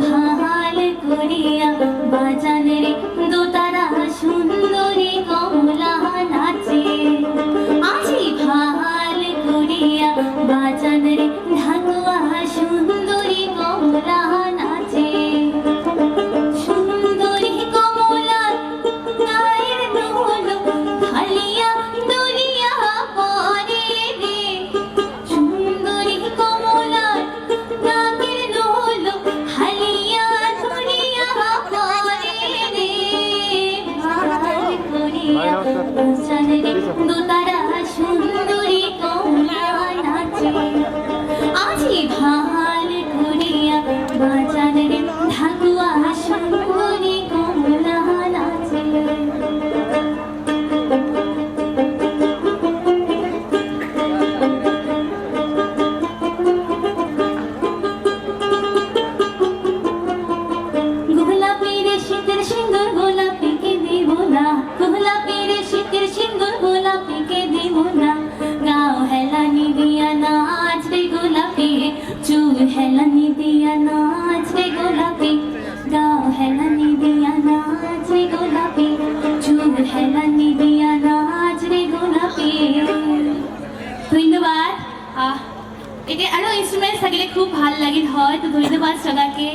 ভাল করিয়া বাজানে রে দোতারা সুন্দরী কমলা নাচে আজি ভাল করিয়া বাজানে রে ঢাকুয়া সুন্দরী কমলা নাচে সুন্দরী কমলা গায়ের দোল খালিয়া দুলিয়া পরে রে সুন্দরী কমলা গায়ের দোল খালিয়া দুলিয়া পরে রে ভাল করিয়া বাজানে রে দোতারা সুন্দরী কমলা নাচে আজি ভাল করিয়া বাজানে রে ঢাকুয়া সুন্দরী কমলা নাচে গোলাপি রে শীতের সিন্দুর গোলাপিকে দিব না গোলাপি রে শীতের সিন্দুর গোলাপিকে দিব না গাও হেলানি দিয়া নাচ রে গোলাপি চুল হেলানি দিয়া নাচ রে গোলাপি গাও হেলানি দিয়া নাচ রে গোলাপি চুল হেলানি দিয়া নাচ রে গোলাপি ধন্যবাদ। এটা আরো ইনস্ট্রুমেন্টস থাকিলে খুব ভাল লাগিল হয় তো ধন্যবাদ সদাকে।